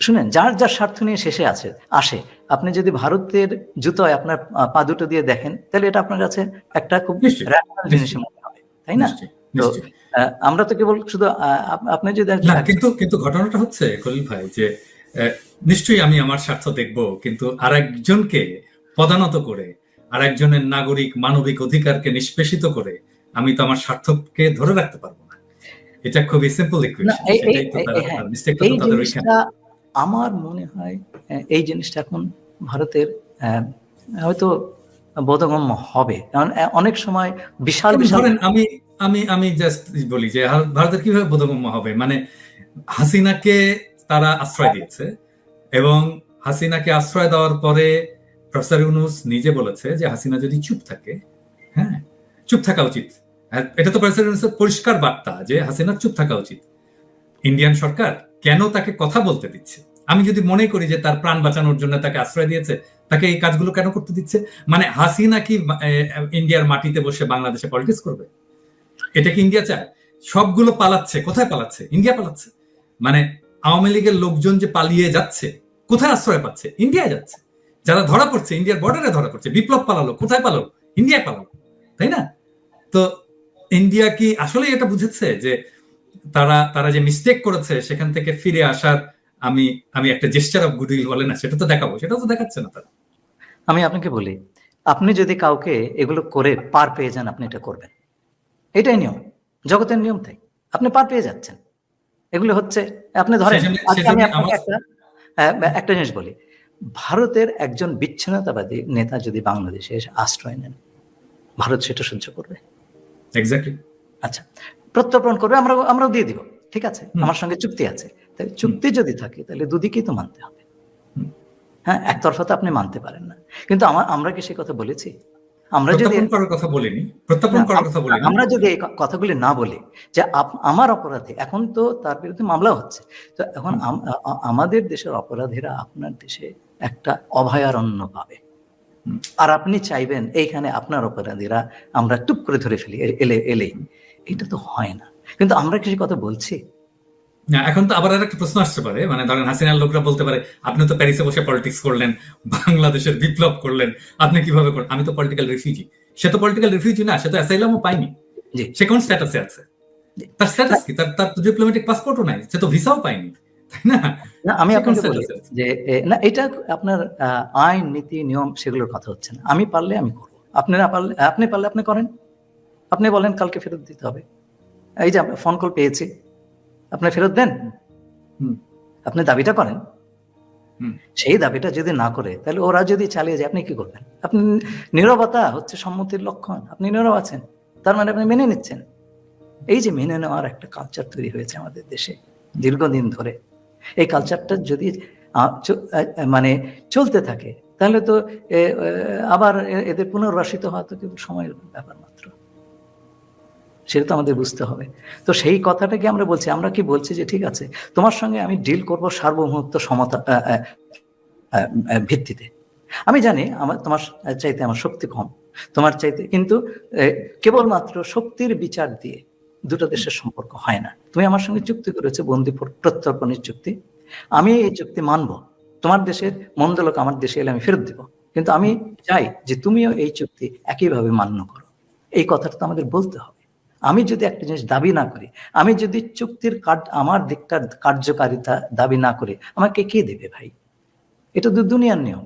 শুনেন, যার যার স্বার্থ নিয়ে শেষে আসে, আপনি যদি ভারতের জুতোয় আপনার পা দুটো দিয়ে দেখেন, তাহলে এটা আপনার কাছে একটা খুব র্যাশনাল জিনিসের মনে হবে, তাই না? তো আমরা তো কেবল শুধু আপনি যদি না, কিন্তু ঘটনাটা হচ্ছে খলিল ভাই যে নিশ্চয়ই আমি আমার স্বার্থ দেখব, কিন্তু আরেকজনকে পদানত করে, আরেকজনের নাগরিক মানবিক অধিকারকে নিষ্পেষিত করে আমি তো আমার স্বার্থকে ধরে রাখতে পারবো না। এটা খুবই সিম্পল ইকুয়েশন। সেটাই তো তার মিস্টেকটা তো তাদের ওইখানে। আমার মনে হয় এই জিনিসটা এখন ভারতের হয়তো বোধগম্য হবে, কারণ অনেক সময় বিশাল বিশাল আমি জাস্ট বলি যে ভারতের কিভাবে বোধগম্য হবে, মানে হাসিনাকে তারা আশ্রয় দিয়েছে, এবং হাসিনাকে আশ্রয় দেওয়ার পরে প্রফেসর ইউনূস নিজে বলেছে যে হাসিনা যদি চুপ থাকে, হ্যাঁ, চুপ থাকা উচিত। এটা তো প্রফেসর ইউনূসের পরিষ্কার বার্তা যে হাসিনার চুপ থাকা উচিত। ইন্ডিয়ান সরকার কেন তাকে কথা বলতে দিচ্ছে? আমি যদি মনে করি যে তার প্রাণ বাঁচানোর জন্য তাকে আশ্রয় দিয়েছে, তাকে এই কাজগুলো কেন করতে দিচ্ছে? মানে হাসিনা কি ইন্ডিয়ার মাটিতে বসে বাংলাদেশে পলিটিক্স করবে? এটা কি ইন্ডিয়া চায়? সবগুলো পালাচ্ছে, কোথায় পালাচ্ছে? ইন্ডিয়া পালাচ্ছে। মানে আওয়ামী লীগের লোকজন যে পালিয়ে যাচ্ছে, কোথায় আশ্রয় পাচ্ছে? ইন্ডিয়ায় যাচ্ছে। যারা ধরা পড়ছে ইন্ডিয়ার বর্ডারে ধরা পড়ছে। বিপ্লব পালালো, কোথায় পালালো? ইন্ডিয়ায় পালালো, তাই না? তো ইন্ডিয়া কি আসলে এটা বুঝেছে যে তারা যে মিস্টেক করেছে সেখান থেকে ফিরে আসার আমি একটা জেস্টার অফ গুডউইল বলে না, সেটা তো দেখাবো, সেটা তো দেখাচ্ছে না তারা। আমি আপনাকে বলি, আপনি যদি কাউকে এগুলো করে পার পেয়ে যান, আপনি এটা করবেন, এটাই নিয়ম, জগতের নিয়ম। তাই আপনি পার পেয়ে যাচ্ছেন, এগুলো হচ্ছে। আপনি ধরেন, আমি আপনাকে একটা জিনিস বলি, ভারতের একজন বিচ্ছিন্নতাবাদী নেতা যদি বাংলাদেশে এসে আশ্রয় নেন, ভারত সেটা সহ্য করবে? এক্স্যাক্টলি। আচ্ছা, প্রত্যর্পণ করবে, আমরাও দিয়ে দিব, ঠিক আছে, আমার সঙ্গে চুক্তি আছে। তাই চুক্তি যদি থাকে তাহলে দুদিকেই তো মানতে হবে। হ্যাঁ, একতরফা তো আপনি মানতে পারেন না। কিন্তু আমরা কি সে কথা বলেছি? আমরা যদি এই কথাগুলি না বলি যে আমার অপরাধী, এখন তো তার বিরুদ্ধে মামলা হচ্ছে, তো এখন আমাদের দেশের অপরাধীরা আপনার দেশে একটা অভয়ারণ্য পাবে, আর আপনি চাইবেন এইখানে আপনার অপরাধীরা আমরা টুপ করে ধরে ফেলি এলেই। এটা তো হয় না। কিন্তু আমরা কি সে কথা বলছি? না, এখন তো আবার একটা প্রশ্ন আসতে পারে, মানে ধরেন হাসিনার লোকরা বলতে পারে আপনি তো প্যারিসে বসে পলিটিক্স করলেন, বাংলাদেশের বিপ্লব করলেন, আপনি কিভাবে করলেন? আমি তো পলিটিক্যাল রিফিউজি। সে তো পলিটিক্যাল রিফিউজি না, সে তো অ্যাসাইলামও পায়নি। সে কোন স্ট্যাটাসে আছে? তার স্ট্যাটাস কি? তার তো ডিপ্লোম্যাটিক পাসপোর্টও নাই, সে তো ভিসাও পায়নি, তাই না? না, আমি আপনাকে বলি যে না, এটা আপনার আইন নীতি নিয়ম সেগুলোর কথা হচ্ছে না। আমি পারলে আমি করবো, আপনি না পারলে, আপনি পারলে আপনি করেন। আপনি বলেন কালকে ফেরত দিতে হবে, এই যে ফোন কল পেয়েছি, আপনি ফেরত দেন, আপনি দাবিটা করেন। সেই দাবিটা যদি না করে, তাহলে ওরা যদি চালিয়ে যায়, আপনি কি করবেন? আপনি নীরবতা হচ্ছে সম্মতির লক্ষণ, আপনি নীরব আছেন, তার মানে আপনি মেনে নিচ্ছেন। এই যে মেনে নেওয়ার একটা কালচার তৈরি হয়েছে আমাদের দেশে দীর্ঘদিন ধরে, এই কালচারটা যদি মানে চলতে থাকে, তাহলে তো আবার এদের পুনর্বাসিত হওয়া তো কেবল সময়ের ব্যাপার মাত্র, সেটা তো আমাদের বুঝতে হবে। তো সেই কথাটা কি আমরা বলছি? আমরা কি বলছি যে ঠিক আছে, তোমার সঙ্গে আমি ডিল করব সার্বভৌমত্ব সমতা ভিত্তিতে? আমি জানি তোমার চাইতে আমার শক্তি কম, তোমার চাইতে, কিন্তু কেবলমাত্র শক্তির বিচার দিয়ে দুটো দেশের সম্পর্ক হয় না। তুমি আমার সঙ্গে চুক্তি করেছো, বন্দি প্রত্যর্পণের চুক্তি, আমি এই চুক্তি মানবো। তোমার দেশের মন্দ লোক আমার দেশে এলে আমি ফেরত দিব, কিন্তু আমি চাই যে তুমিও এই চুক্তি একইভাবে মান্য করো। এই কথাটা তো আমাদের বলতে হবে। আমি যদি একটা জিনিস দাবি না করি, আমি যদি চুক্তির আমার দিকটার কার্যকারিতা দাবি না করি, আমাকে কে দেবে ভাই? এটা তো দুনিয়ার নিয়ম।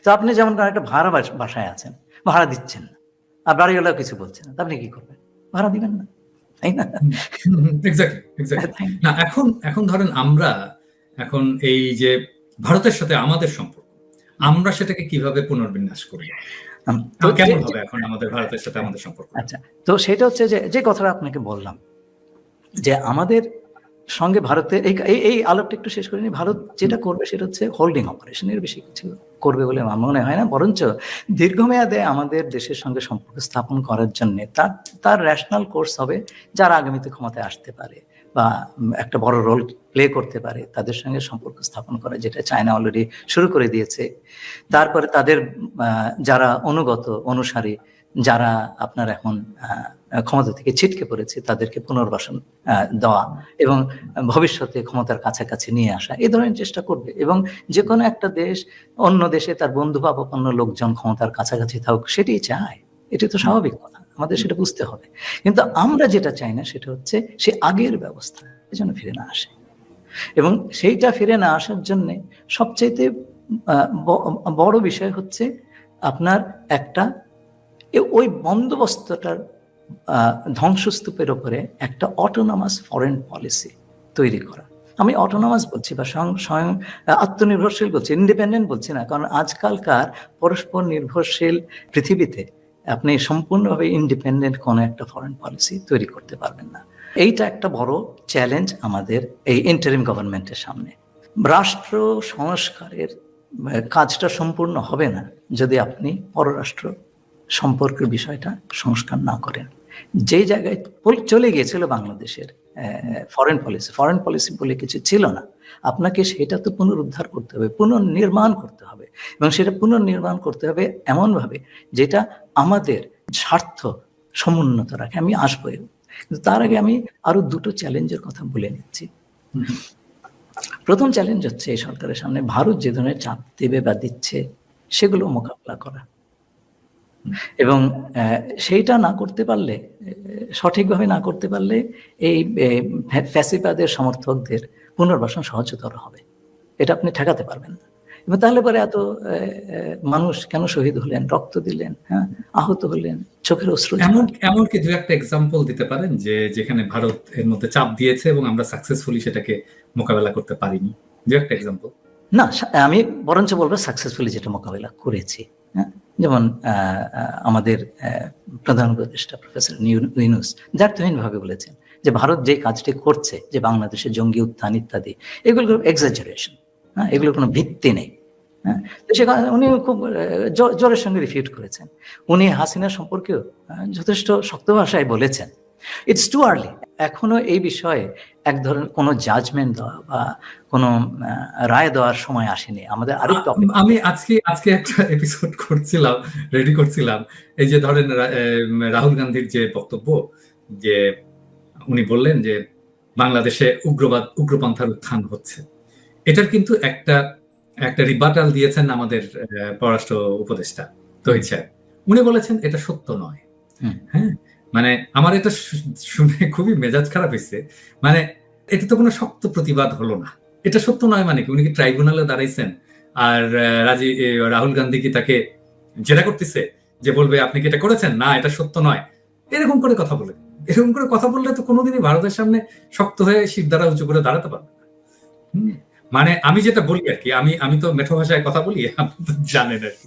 তো আপনি যেমন একটা ভাড়া বাসায় আছেন, ভাড়া দিচ্ছেন না, আর বাড়িওয়ালাও কিছু বলছে না, আপনি কি করবেন? ভাড়া দিবেন না, তাই না? না, এখন ধরেন আমরা এখন এই যে ভারতের সাথে আমাদের সম্পর্ক, আমরা সেটাকে কিভাবে পুনর্বিন্যাস করি? কেমন হবে এখন আমাদের ভারতের সাথে আমাদের সম্পর্ক? আচ্ছা, তো সেটা হচ্ছে যে কথাটা আপনাকে বললাম, যে আমাদের সঙ্গে ভারতের এই আলাপটা একটু শেষ করিনি। ভারত যেটা করবে সেটা হচ্ছে হোল্ডিং অপারেশনের বেশি কিছু করবে বলে আমার মনে হয় না, বরঞ্চ দীর্ঘমেয়াদে আমাদের দেশের সঙ্গে সম্পর্ক স্থাপন করার জন্য তার ন্যাশনাল কোর্স হবে, যারা আগামীতে ক্ষমতায় আসতে পারে বা একটা বড় রোল প্লে করতে পারে, তাদের সঙ্গে সম্পর্ক স্থাপন করা, যেটা চায়না অলরেডি শুরু করে দিয়েছে। তারপরে তাদের যারা অনুসারী, যারা আপনার এখন ক্ষমতা থেকে ছিটকে পড়েছে তাদেরকে পুনর্বাসন দেওয়া এবং ভবিষ্যতে ক্ষমতার কাছাকাছি নিয়ে আসা, এই ধরনের চেষ্টা করবে। এবং যে কোনো একটা দেশ অন্য দেশে তার বন্ধু ভাবাপন্ন লোকজন ক্ষমতার কাছাকাছি থাকুক, সেটাই চায়। এটি তো স্বাভাবিক কথা, আমাদের সেটা বুঝতে হবে। কিন্তু আমরা যেটা চাই না সেটা হচ্ছে সে আগের ব্যবস্থা যেন ফিরে না আসে, এবং সেইটা ফিরে না আসার জন্য সবচাইতে বড় বিষয় হচ্ছে আপনার একটা ওই বন্দোবস্তটার ধ্বংসস্তূপের উপরে একটা অটোনমাস ফরেন পলিসি তৈরি করা। আমি অটোনমাস বলছি বা স্বয়ং আত্মনির্ভরশীল বলছি, ইন্ডিপেন্ডেন্ট বলছি না, কারণ আজকালকার পরস্পর নির্ভরশীল পৃথিবীতে আপনি সম্পূর্ণভাবে ইন্ডিপেন্ডেন্ট কোনো একটা ফরেন পলিসি তৈরি করতে পারবেন না। এইটা একটা বড় চ্যালেঞ্জ আমাদের এই ইন্টারিম গভর্নমেন্টের সামনে। রাষ্ট্র সংস্কারের কাজটা সম্পূর্ণ হবে না যদি আপনি পররাষ্ট্র সম্পর্কের বিষয়টা সংস্কার না করেন। যে জায়গায় চলে গিয়েছিল বাংলাদেশের ফরেন পলিসি বলে কিছু ছিল না, আপনাকে সেটা তো পুনরুদ্ধার করতে হবে, পুনর্নির্মাণ করতে হবে, এবং সেটা পুনর্নির্মাণ করতে হবে এমনভাবে যেটা আমাদের স্বার্থ সমুন্নত রাখে। আমি আসবো, কিন্তু তার আগে আমি আরো দুটো চ্যালেঞ্জের কথা বলে নিচ্ছি। প্রথম চ্যালেঞ্জ হচ্ছে এই সরকারের সামনে ভারত যে ধরনের চাপ দেবে বা দিচ্ছে সেগুলো মোকাবিলা করা, এবং সেইটা না করতে পারলে, সঠিকভাবে না করতে পারলে এই ফ্যাসিবাদের সমর্থকদের পুনর্বাসন সহজতর হবে। এটা আপনি ঠেকাতে পারবেন না। এবং তাহলে পরে এত মানুষ কেন শহীদ হলেন, রক্ত দিলেন, হ্যাঁ, আহত হলেন, চোখের অশ্রু। এমন কি দু একটা এক্সাম্পল দিতে পারেন যে যেখানে ভারত এর মধ্যে চাপ দিয়েছে এবং আমরা সাকসেসফুলি সেটাকে মোকাবেলা করতে পারিনি? দু একটা এক্সাম্পল। না, আমি বরঞ্চ বলবো সাকসেসফুলি যেটা মোকাবেলা করেছি। হ্যাঁ, যেমন আমাদের প্রধান উপদেষ্টা প্রফেসর ইউনূস দ্ব্যর্থহীনভাবে বলেছেন যে ভারত যে কাজটি করছে, যে বাংলাদেশের জঙ্গি উত্থান ইত্যাদি, এগুলো এক্সাজারেশন, হ্যাঁ, এগুলোর কোনো ভিত্তি নেই। হ্যাঁ, সেখানে উনি খুব জোরের সঙ্গে রিফিউট করেছেন। উনি হাসিনা সম্পর্কেও যথেষ্ট শক্ত ভাষায় বলেছেন ইটস টু আর্লি, এখনো এই বিষয়ে এক ধরনের কোনো জাজমেন্ট দেওয়া বা কোনো রায় দেওয়ার সময় আসেনি। আমাদের আরেকটু আমি আজকে একটা এপিসোড করছিলাম, রেডি করছিলাম, এই যে ধরেন রাহুল গান্ধীর যে বক্তব্য, যে উনি বললেন যে বাংলাদেশে উগ্রপন্থার উত্থান হচ্ছে, এটার কিন্তু একটা রিবাটাল দিয়েছেন আমাদের পররাষ্ট্র উপদেষ্টা তহিদ সাহেব। উনি বলেছেন এটা সত্য নয়। হ্যাঁ, মানে আমার এটা শুনে খুবই মেজাজ খারাপ হয়েছে। মানে এটা তো কোনো শক্ত প্রতিবাদ হলো না। এটা সত্য নয় মানে কি? উনি কি ট্রাইব্যুনালে দাঁড়াইছেন আর রাহুল গান্ধী কি তাকে জেরা করতেছে যে বলবে আপনি কি এটা করেছেন? না, এটা সত্য নয়। এরকম করে কথা বলে, এরকম করে কথা বললে তো কোনোদিনই ভারতের সামনে শক্ত হয়ে শির দ্বারা উঁচু করে দাঁড়াতে পারবে না। মানে আমি যেটা বলি আর কি, আমি তো মেঠো ভাষায় কথা বলি, আপনি তো জানেন আর কি।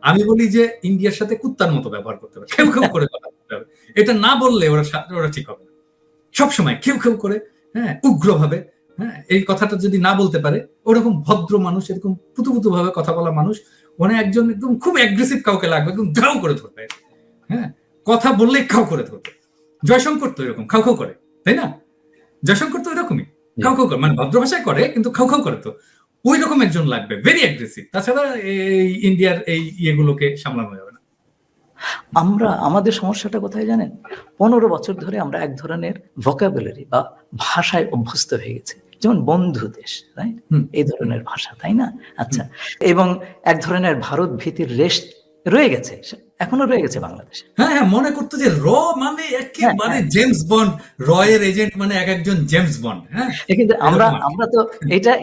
আমি বলি যে ইন্ডিয়ার সাথে কুত্তার মতো ব্যবহার করতে হবে, খেউ খেউ করে কথা বলতে হবে। এটা না বললে ওরা ঠিক হবে না। সবসময় খেউ খেউ করে, হ্যাঁ, উগ্রভাবে, হ্যাঁ, এই কথাটা যদি না বলতে পারে, ওরকম ভদ্র মানুষ, এরকম পুতু ভাবে কথা বলা মানুষ, মানে একজন একদম খুব অ্যাগ্রেসিভ কাউকে লাগবে, একদম ধাও করে ধরবে। হ্যাঁ, কথা বললে খাও করে ধরবে। জয়শঙ্কর তো এরকম খাও খাও করে, তাই না? জয়শঙ্কর তো এরকমই খাও খাও করে, মানে ভদ্র ভাষায় করে কিন্তু খাও খাও করে। তো ওই রকম একজন লাগবে, ভেরি অ্যাগ্রেসিভ। তাছাড়া এই ইন্ডিয়ার এই ইয়েগুলোকে সামলানো যাবে না। আমাদের সমস্যাটা কোথায় জানেন? 15 বছর ধরে আমরা এক ধরনের ভোকাবুলারি বা ভাষায় অভ্যস্ত হয়ে গেছে, যেমন বন্ধু দেশ, রাইট, এই ধরনের ভাষা, তাই না? আচ্ছা, এবং এক ধরনের ভারত ভীতির রেশ রয়ে গেছে, এখনো রয়ে গেছে বাংলাদেশে। হ্যাঁ হ্যাঁ, মনে করতো যে র মানে একেবারে জেমস বন্ড, রয়ের এজেন্ট মানে এক একজন জেমস বন্ড। হ্যাঁ, কিন্তু আমরা তো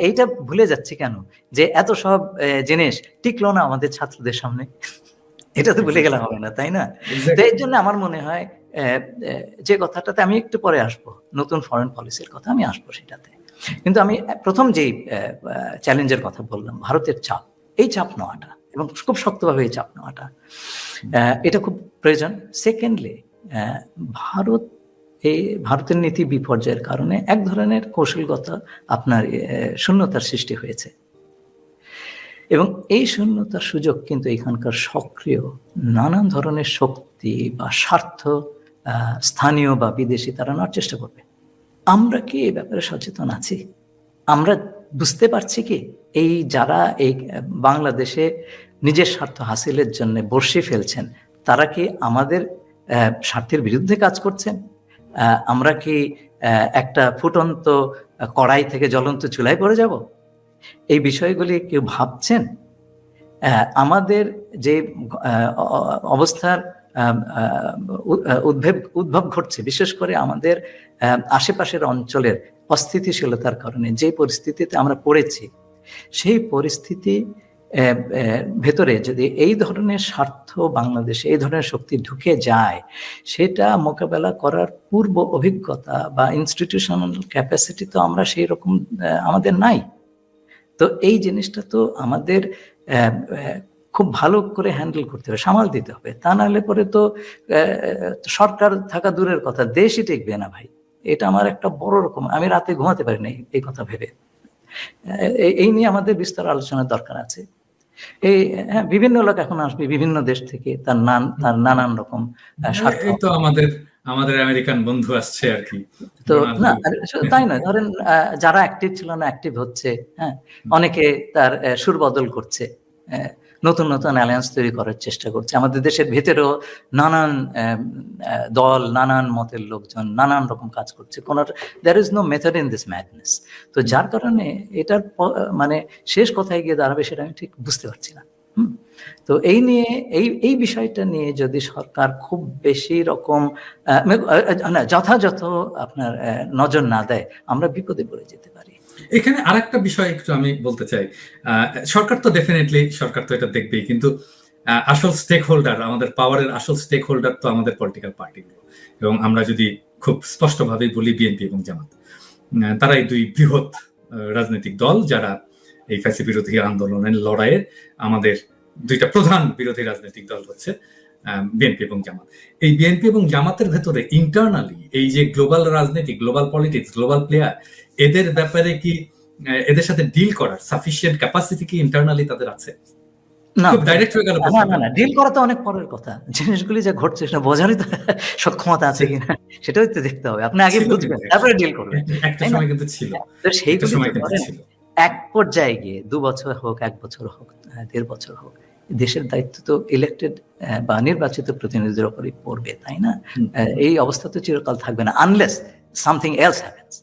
এইটা ভুলে যাচ্ছি কেন, যে এত সব জিনিস টিকলো না আমাদের ছাত্রদের সামনে, এটা তো ভুলে গেলে হবে না, তাই না? তো এর জন্য আমার মনে হয় যে কথাটাতে আমি একটু পরে আসবো, নতুন ফরেন পলিসির কথা আমি আসবো সেটাতে, কিন্তু আমি প্রথম যেই চ্যালেঞ্জের কথা বললাম, ভারতের চাপ, এই চাপ নেওয়াটা এবং খুব শক্তভাবে এই চাপ নেওয়াটা, এটা খুব প্রয়োজন। সেকেন্ডলি, ভারতের নীতি বিপর্যয়ের কারণে এক ধরনের কৌশলগত আপনার শূন্যতার সৃষ্টি হয়েছে, এবং এই শূন্যতার সুযোগ কিন্তু এখানকার সক্রিয় নানান ধরনের শক্তি বা স্বার্থ, স্থানীয় বা বিদেশি, তারা নেওয়ার চেষ্টা করবে। আমরা কি এই ব্যাপারে সচেতন আছি? আমরা বুঝতে পারছি কি এই যারা এই বাংলাদেশে নিজের স্বার্থ হাসিলের জন্য বর্ষি ফেলছেন, তারা কি আমাদের স্বার্থের বিরুদ্ধে কাজ করছেন? আমরা কি একটা ফুটন্ত কড়াই থেকে জ্বলন্ত চুলায় পড়ে যাব? এই বিষয়গুলি কেউ ভাবছেন? আমাদের যে অবস্থার উদ্ভব ঘটছে, বিশেষ করে আমাদের আশেপাশের অঞ্চলের অস্থিতিশীলতার কারণে যে পরিস্থিতিতে আমরা পড়েছি, সেই পরিস্থিতি ভেতরে যদি এই ধরনের স্বার্থ বাংলাদেশে এই ধরনের শক্তি ঢুকে যায়, সেটা মোকাবেলা করার পূর্ব অভিজ্ঞতা বা ইনস্টিটিউশনাল ক্যাপাসিটি তো আমরা সেই রকম আমাদের নাই। তো এই জিনিসটা তো আমাদের খুব ভালো করে হ্যান্ডেল করতে হবে, সামাল দিতে হবে। তা নাহলে পরে তো সরকার থাকা দূরের কথা, দেশই টিকবে না ভাই। এটা আমার একটা বড় রকম, আমি রাতে ঘুমাতে পারি না এই কথা ভেবে। এই নিয়ে আমাদের বিস্তর আলোচনার দরকার আছে। বিভিন্ন লোক এখন আসবে বিভিন্ন দেশ থেকে, তার নানান রকম স্বার্থ। এই তো আমাদের আমেরিকান বন্ধু আসছে আর কি। তো না, তাই নয়, ধরেন যারা অ্যাক্টিভ ছিল না অ্যাক্টিভ হচ্ছে, হ্যাঁ, অনেকে তার সুর বদল করছে, নতুন নতুন অ্যালায়েন্স তৈরি করার চেষ্টা করছে। আমাদের দেশের ভেতরেও নানান দল, নানান মতের লোকজন নানান রকম কাজ করছে। there is no method in this madness। তো যার কারণে এটার মানে শেষ কোথায় গিয়ে দাঁড়াবে সেটা আমি ঠিক বুঝতে পারছি না। তো এই নিয়ে এই বিষয়টা নিয়ে যদি সরকার খুব বেশি রকম যথাযথ আপনার নজর না দেয়, আমরা বিপদে পড়ে যেতে পারি। এখানে আরেকটা বিষয় একটু আমি বলতে চাই, সরকার তো ডেফিনেটলি সরকার তো এটা দেখবেই, কিন্তু আসল স্টেক হোল্ডার, আমাদের পাওয়ারের আসল স্টেক হোল্ডার তো আমাদের পলিটিক্যাল পার্টিগুলো, এবং আমরা যদি খুব স্পষ্টভাবে বলি বিএনপি এবং জামাত, তারাই দুই বৃহৎ রাজনৈতিক দল যারা এই ফ্যাসি বিরোধী আন্দোলনের লড়াইয়ে আমাদের দুইটা প্রধান বিরোধী রাজনৈতিক দল হচ্ছে বিএনপি এবং জামাত। এই বিএনপি এবং জামাতের ভেতরে ইন্টারনালি এই যে গ্লোবাল রাজনীতি, গ্লোবাল পলিটিক্স, গ্লোবাল প্লেয়ার, এদের ব্যাপারে কি এদের সাথে ডিল করার সাফিসিয়েন্ট ক্যাপাসিটি কি ইন্টারনালি তাদের আছে? না, ডিল করা তো অনেক পরের কথা। জিনিসগুলি যা ঘটছে সেটা বোঝারই তো সক্ষমতা আছে কিনা সেটাই তো দেখতে হবে। আপনি আগে বুঝবেন, তারপরে ডিল করবেন। একটা সময় কিন্তু ছিল, তো সেইগুলি এক পর্যায়ে গিয়ে 2 বছর হোক, 1 বছর হোক, 1.5 বছর হোক, দেশের দায়িত্ব তো ইলেক্টেড বা নির্বাচিত প্রতিনিধিদের উপরই পড়বে, তাই না? এই অবস্থা তো চিরকাল থাকবে না, আনলেস সামথিং এলস হ্যাপেন্স,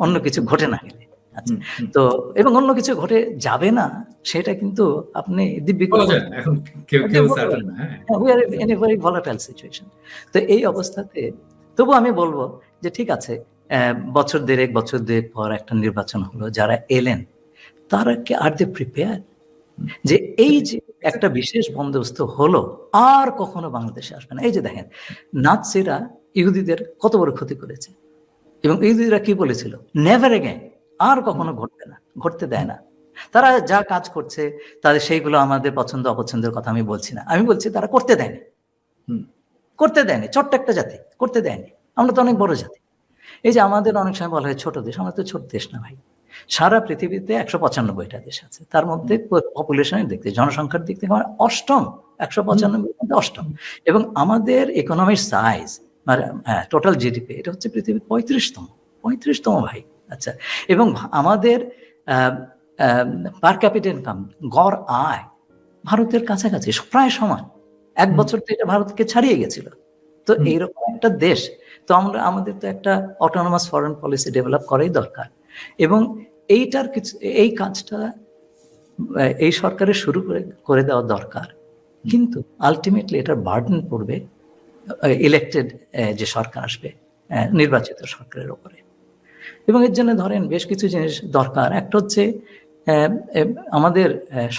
অন্য কিছু ঘটে না গেলে। আচ্ছা, তো এবং অন্য কিছু ঘটে যাবে না সেটা কিন্তু আপনি দিব্যি ভলাটাইল সিচুয়েশন। তো এই অবস্থাতে তবু আমি বলবো যে ঠিক আছে, বছর দেড়েক পর একটা নির্বাচন হলো, যারা এলেন তারা কি আর দে প্রিপেয়ার যে এই যে একটা বিশেষ বন্দোবস্ত হলো আর কখনো বাংলাদেশে আসবে না? এই যে দেখেন, নাৎসিরা ইহুদিদের কত বড় ক্ষতি করেছে, এবং ইহুদিরা কি বলেছিল? নেভার এগেইন, আর কখনো ঘটবে না, ঘটতে দেয় না। তারা যা কাজ করছে তাদের সেইগুলো আমাদের পছন্দ অপছন্দের কথা আমি বলছি না, আমি বলছি তারা করতে দেয়নি, ছোট্ট একটা জাতি করতে দেয়নি। আমরা তো অনেক বড় জাতি। এই যে আমাদের অনেক সময় বলা হয় ছোট দেশ, আমরা তো ছোট দেশ না ভাই। সারা পৃথিবীতে 195টা দেশ আছে, তার মধ্যে পপুলেশনের দিক থেকে, জনসংখ্যার দিক থেকে আমরা অষ্টম, 195 মধ্যে অষ্টম। এবং আমাদের ইকোনমির সাইজ মানে টোটাল জিডিপি এটা হচ্ছে পৃথিবীর 35তম ভাই। আচ্ছা, এবং আমাদের পার ক্যাপিটাল ইনকাম, গড় আয় ভারতের কাছাকাছি, প্রায় সমান। 1 বছর তো এটা ভারতকে ছাড়িয়ে গেছিল। তো এইরকম একটা দেশ, তো আমাদের তো একটা অটোনমাস ফরেন পলিসি ডেভেলপ করাই দরকার। এবং এই কাজটা এই সরকারের শুরু করে দেওয়া দরকার। কিন্তু আলটিমেটলি এটার বার্ডেন পড়বে ইলেক্টেড যে সরকার আসবে, নির্বাচিত সরকারের উপরে। এবং এর জন্য ধরেন বেশ কিছু জিনিস দরকার। একটা হচ্ছে আমাদের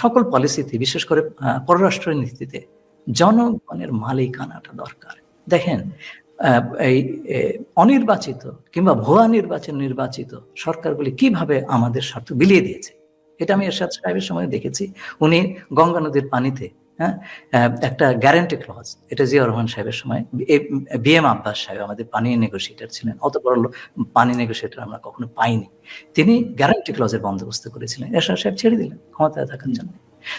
সকল পলিসিতে, বিশেষ করে পররাষ্ট্র নীতিতে জনগণের মালিকানাটা দরকার। দেখেন, এই অনির্বাচিত কিংবা ভুয়া নির্বাচিত সরকারগুলি কিভাবে আমাদের স্বার্থ বিলিয়ে দিয়েছে, এটা আমি এরশাদ সাহেবের সময় দেখেছি। উনি গঙ্গা নদীর পানিতে একটা গ্যারান্টি ক্লজ, এটা জিয়াউর রহমান সাহেবের সময়, BM আব্বাস সাহেব আমাদের পানি নেগোসিয়েটর ছিলেন, অত বড় পানি নেগোসিয়েটর আমরা কখনো পাইনি। তিনি গ্যারান্টি ক্লজের বন্দোবস্ত করেছিলেন, এরশাদ সাহেব ছেড়ে দিলেন ক্ষমতায় থাকার জন্য।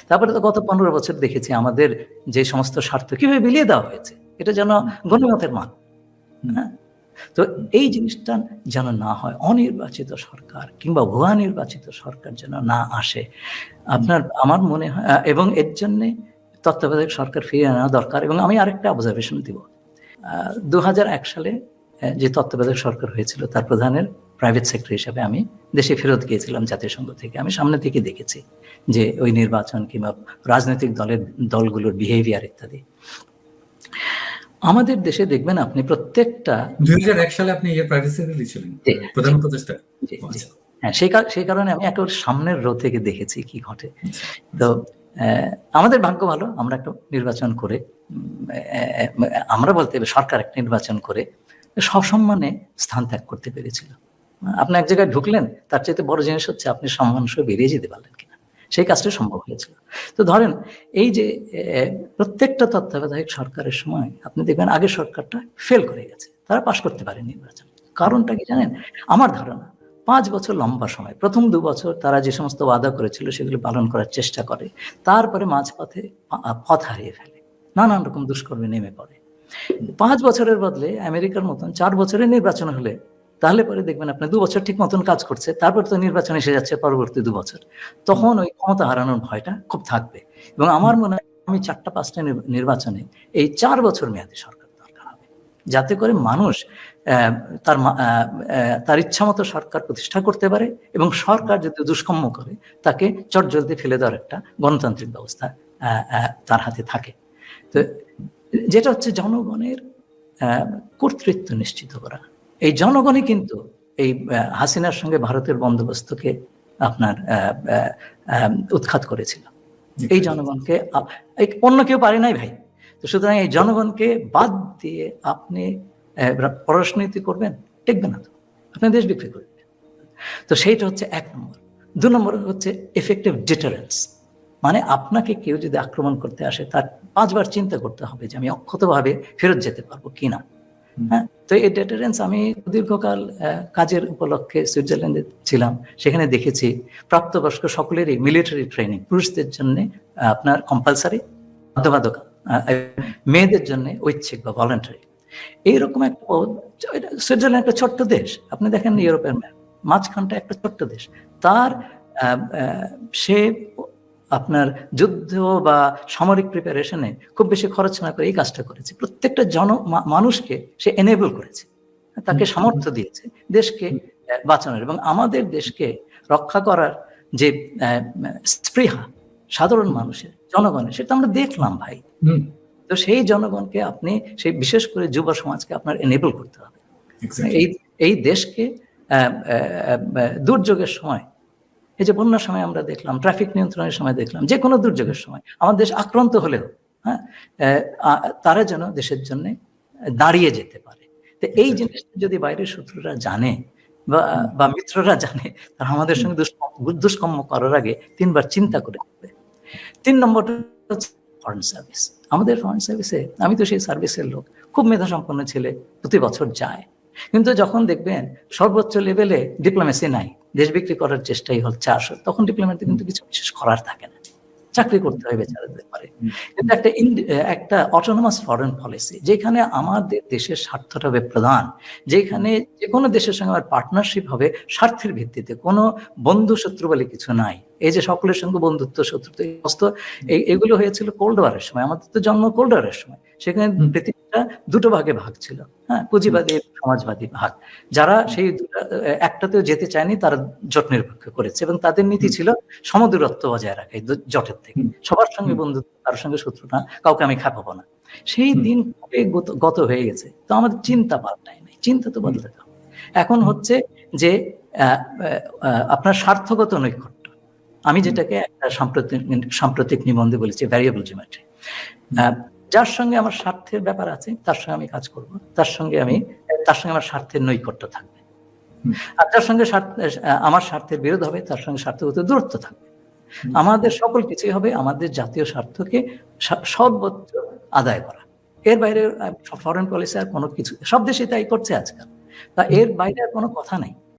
তারপরে তো গত 15 বছর দেখেছি আমাদের যে সমস্ত স্বার্থ কিভাবে বিলিয়ে দেওয়া হয়েছে, এটা যেন গণিমতের মান। হ্যাঁ, তো এই জিনিসটা যেন না হয়, অনির্বাচিত সরকার কিংবা ভুয়া নির্বাচিত সরকার যেন না আসে। আমার মনে হয়, এবং এর জন্যে তত্ত্বাবধায়ক সরকার ফিরিয়ে আনা দরকার। এবং আমি আরেকটা অবজারভেশন দিব, 2001 সালে যে তত্ত্বাবধায়ক সরকার হয়েছিল তার প্রধানের প্রাইভেট সেক্রেটারি হিসাবে আমি দেশে ফেরত গিয়েছিলাম জাতিসংঘ থেকে। আমি সামনে থেকে দেখেছি যে ওই নির্বাচন কিংবা রাজনৈতিক দলগুলোর বিহেভিয়ার ইত্যাদি। আমাদের দেশে দেখবেন আপনি প্রত্যেকটা 2001 সালে আপনি প্রাইভেট সেক্রেটারি ছিলেন, প্রধান উপদেষ্টা। হ্যাঁ, সেই কারণে আমি একেবারে সামনের রো থেকে দেখেছি কি ঘটে। তো আমাদের ভাগ্য ভালো, আমরা একটা নির্বাচন করে, আমরা বলতে হবে সরকার একটা নির্বাচন করে সসম্মানে স্থান ত্যাগ করতে পেরেছিল। আপনি এক জায়গায় ঢুকলেন, তার চাইতে বড় জিনিস হচ্ছে আপনি সম্মান সহ বেরিয়ে যেতে পারলেন কিনা, সেই কাজটা সম্ভব হয়েছিল। তো ধরেন এই যে প্রত্যেকটা তত্ত্বাবধায়ক সরকারের সময় আপনি দেখবেন আগের সরকারটা ফেল করে গেছে, তারা পাশ করতে পারে নির্বাচন। কারণটা কি জানেন? আমার ধারণা 5 বছর লম্বা সময়, প্রথম 2 বছর তারা যে সমস্ত ওয়াদা করেছিল সেগুলো পালন করার চেষ্টা করে, তারপরে মাঝপথে পথ হারিয়ে ফেলে, নানান রকম দুষ্কর্মে নেমে পড়ে। 5 বছরের বদলে আমেরিকার মতন 4 বছরের নির্বাচন হলে তাহলে পরে দেখবেন আপনি 2 বছর ঠিক মতন কাজ করছে, তারপর তো নির্বাচন এসে যাচ্ছে পরবর্তী 2 বছর, তখন ওই ক্ষমতা হারানোর ভয়টা খুব থাকবে। এবং আমার মনে হয় আমি 4টা-5টা নির্বাচনে এই 4 বছর মেয়াদী সরকার দরকার হবে, যাতে করে মানুষ তার ইচ্ছা মতো সরকার প্রতিষ্ঠা করতে পারে এবং সরকার যদি দুষ্কর্ম করে তাকে চটজলদি ফেলে দেওয়ার একটা গণতান্ত্রিক ব্যবস্থা তার হাতে থাকে। তো যেটা হচ্ছে জনগণের কর্তৃত্ব নিশ্চিত করা। এই জনগণই কিন্তু এই হাসিনার সঙ্গে ভারতের বন্দোবস্তকে আপনার উৎখাত করেছিল। এই জনগণকে অন্য কেউ পারে নাই ভাই। তো সুতরাং এই জনগণকে বাদ দিয়ে আপনি পররাষ্ট্রনীতি করবেন, টিকবে না, তো আপনি দেশ বিক্রি করবেন। তো সেইটা হচ্ছে 1 নম্বর। 2 নম্বর হচ্ছে এফেক্টিভ ডিটারেন্স, মানে আপনাকে কেউ যদি আক্রমণ করতে আসে তার 5 বার চিন্তা করতে হবে যে আমি অক্ষতভাবে ফেরত যেতে পারবো কিনা। হ্যাঁ, তো এই ডিটারেন্স আমি দীর্ঘকাল কাজের উপলক্ষে সুইজারল্যান্ডে ছিলাম, সেখানে দেখেছি প্রাপ্তবয়স্ক সকলেরই মিলিটারি ট্রেনিং, পুরুষদের জন্য আপনার কম্পালসারি, বাধ্যবাধকতা, মেয়েদের জন্য ঐচ্ছিক বা ভলান্টারি। এইরকম একটা সুইজারল্যান্ড একটা ছোট্ট দেশ, আপনি দেখেন ইউরোপের মাঝখানটা একটা ছোট্ট দেশ, তার সে আপনার যুদ্ধ বা সামরিক প্রিপারেশনে খুব বেশি খরচ না করে এই কাজটা করেছে। প্রত্যেকটা মানুষকে সে এনেবল করেছে, তাকে সামর্থ্য দিয়েছে দেশকে বাঁচানোর এবং আমাদের দেশকে রক্ষা করার যে স্পৃহা সাধারণ মানুষের, জনগণের, সেটা আমরা দেখলাম ভাই। তো সেই জনগণকে আপনি, সেই বিশেষ করে যুব সমাজকে আপনার এনেবল করতে হবে। এই দেশকে দুর্যোগের সময়, এই যে বন্যার সময় আমরা দেখলাম, ট্রাফিক নিয়ন্ত্রণের সময় দেখলাম, যে কোনো দুর্যোগের সময় আমার দেশ আক্রান্ত হলেও হ্যাঁ তারা যেন দেশের জন্য দাঁড়িয়ে যেতে পারে। তো এই জিনিসটা যদি বাইরের শত্রুরা জানে বা মিত্ররা জানে, তারা আমাদের সঙ্গে দুষ্কর্ম করার আগে 3 বার চিন্তা করে দেখবে। 3 নম্বরটা হচ্ছে ফরেন সার্ভিস। আমাদের ফরেন সার্ভিসে, আমি তো সেই সার্ভিসের লোক, খুব মেধাসম্পন্ন ছেলে প্রতি বছর যায়, কিন্তু যখন দেখবেন সর্বোচ্চ লেভেলে ডিপ্লোমেসি নাই, দেশ বিক্রি করার চেষ্টাই হচ্ছে আসল, তখন ডিপ্লোমেসি কিন্তু কিছু বিশেষ করার থাকে না, চাকরি করতে হয় বেচারাদের পারে। কিন্তু একটা অটোনমাস ফরেন পলিসি, যেখানে আমাদের দেশের স্বার্থটা হবে প্রধান, যেখানে যে কোনো দেশের সঙ্গে আমার পার্টনারশিপ হবে স্বার্থের ভিত্তিতে, কোনো বন্ধু শত্রু বলে কিছু নাই। এই যে সকলের সঙ্গে বন্ধুত্ব শত্রুত্ব এগুলো হয়েছিল কোল্ড ওয়ারের সময়, আমাদের তো জন্ম কোল্ড ওয়ারের সময়, সেখানে পৃথিবীটা 2টো ভাগে ভাগ ছিল, হ্যাঁ, পুঁজিবাদী সমাজবাদী ভাগ। যারা সেই একটাতেও যেতে চায়নি তারা জোট নিরপেক্ষ করেছে এবং তাদের নীতি ছিল সমদূরত্ব বজায় রাখা জোটের থেকে, সবার সঙ্গে বন্ধুত্ব, কারোর সঙ্গে শত্রু না, কাউকে আমি খাপাবো না। সেই দিন গত হয়ে গেছে, তো আমাদের চিন্তা পাল্টায় নাই, চিন্তা তো বদলাতে হবে। এখন হচ্ছে যে আপনার স্বার্থগত নৈকট্য, আমি যেটাকে একটা সাম্প্রতিক নিবন্ধে বলেছি ভ্যারিয়েবল জিওমেট্রি। যার সঙ্গে আমার স্বার্থের ব্যাপার আছে তার সঙ্গে আমি কাজ করব, তার সঙ্গে আমার স্বার্থের নৈকট্য থাকবে। আর যার সঙ্গে আমার স্বার্থের বিরোধ হবে তার সঙ্গে স্বার্থগত দূরত্ব থাকবে। আমাদের সকল কিছুই হবে আমাদের জাতীয় স্বার্থকে সর্বোচ্চ আদায় করা। এর বাইরে ফরেন পলিসি আর কোনো কিছু, সব দেশে তাই করছে আজকাল, তা এর বাইরে আর কোনো কথা নেই।